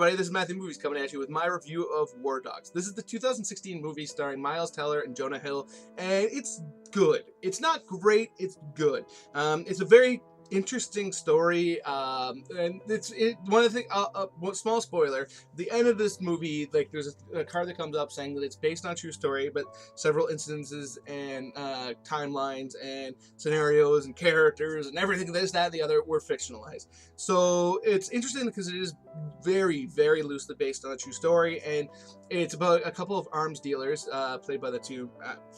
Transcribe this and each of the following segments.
everybody, this is Matthew Movies coming at you with my review of War Dogs. This is the 2016 movie starring Miles Teller and Jonah Hill, and it's good. It's not great, it's good. It's a very interesting story, and one of the things. One small spoiler: the end of this movie, like there's a card that comes up saying that it's based on a true story, but several instances and timelines and scenarios and characters and everything, this, that, and the other, were fictionalized. So it's interesting because it is very, very loosely based on a true story, and it's about a couple of arms dealers, played by the two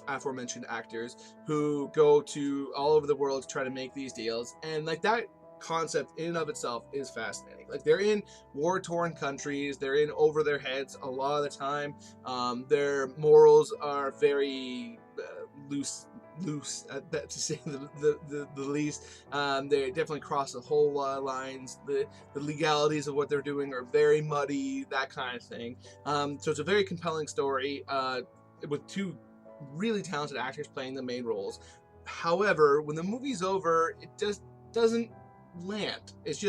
aforementioned actors, who go to all over the world to try to make these deals. And like that concept in and of itself is fascinating. Like, they're in war-torn countries, they're in over their heads a lot of the time. Their morals are very loose to say the least. They definitely cross a whole lot of lines. The legalities of what they're doing are very muddy, that kind of thing. So it's a very compelling story, with two really talented actors playing the main roles. However, when the movie's over, it just doesn't land. It's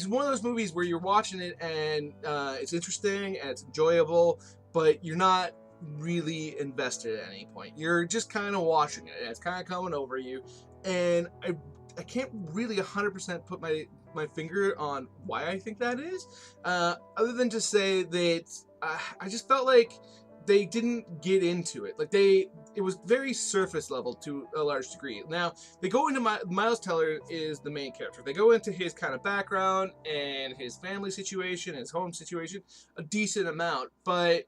one of those movies where you're watching it and it's interesting and it's enjoyable, but you're not really invested at any point. You're just kind of watching it and it's kind of coming over you, and I can't really 100% put my finger on why I think that is, other than to say that I just felt like they didn't get into it. Like, it was very surface level to a large degree. Now, they go into Miles Teller is the main character. They go into his kind of background and his family situation, his home situation, a decent amount, but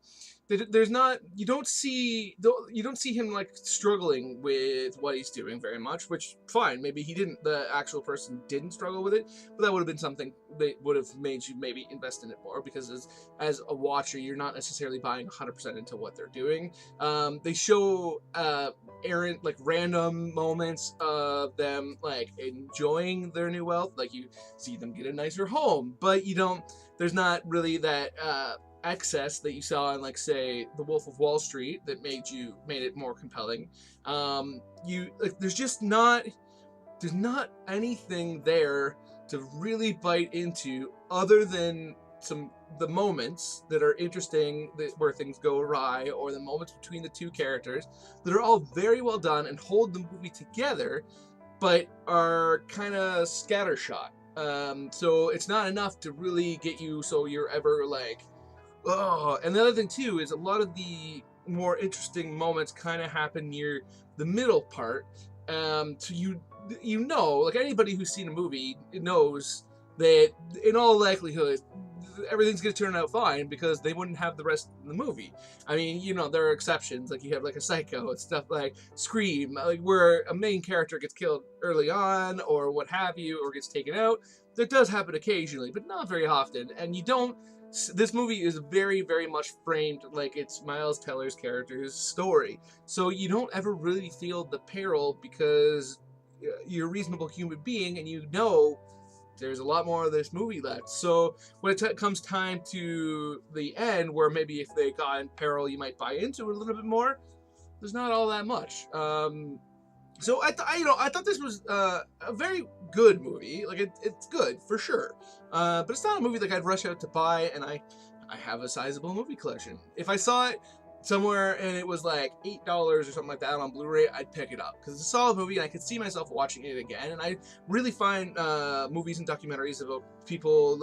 there's not, you don't see him like struggling with what he's doing very much, which fine, maybe the actual person didn't struggle with it, but that would have been something that would have made you maybe invest in it more, because as a watcher, you're not necessarily buying 100% into what they're doing. They show errant, like, random moments of them like enjoying their new wealth, like you see them get a nicer home, but there's not really that excess that you saw in, like, say, The Wolf of Wall Street that made it more compelling. There's not anything there to really bite into, other than the moments that are interesting, where things go awry, or the moments between the two characters that are all very well done and hold the movie together, but are kind of scattershot. So it's not enough to really get you so you're ever like, oh. And the other thing too is a lot of the more interesting moments kind of happen near the middle part. So like anybody who's seen a movie knows that in all likelihood everything's going to turn out fine, because they wouldn't have the rest of the movie. I mean, there are exceptions, like you have like a Psycho and stuff like Scream, like where a main character gets killed early on or what have you, or gets taken out. That does happen occasionally, but not very often. And this movie is very, very much framed like it's Miles Teller's character's story. So you don't ever really feel the peril, because you're a reasonable human being and there's a lot more of this movie left. So when it comes time to the end, where maybe if they got in peril you might buy into it a little bit more, there's not all that much. So I thought this was a very good movie. Like, it's good for sure, but it's not a movie that I'd rush out to buy. And I have a sizable movie collection. If I saw it somewhere and it was like $8 or something like that on Blu-ray, I'd pick it up, because it's a solid movie and I could see myself watching it again. And I really find movies and documentaries about people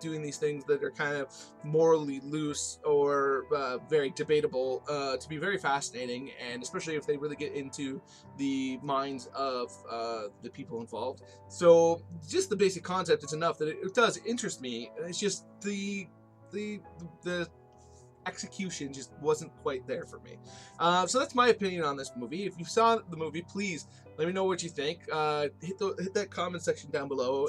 doing these things that are kind of morally loose or very debatable to be very fascinating, and especially if they really get into the minds of the people involved. So just the basic concept is enough that it does interest me. It's just the execution just wasn't quite there for me. So that's my opinion on this movie. If you saw the movie, please let me know what you think. Hit that comment section down below.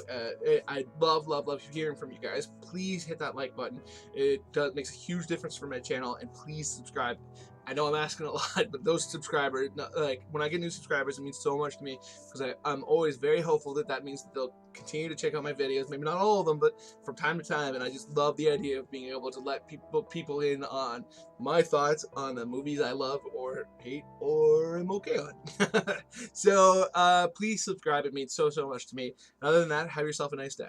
I love hearing from you guys. Please hit that like button. It makes a huge difference for my channel, and please subscribe. I know I'm asking a lot, but those subscribers, like, when I get new subscribers, it means so much to me, because I'm always very hopeful that means that they'll continue to check out my videos. Maybe not all of them, but from time to time. And I just love the idea of being able to let people in on my thoughts on the movies I love or hate or am okay on. So please subscribe. It means so much to me. And other than that, have yourself a nice day.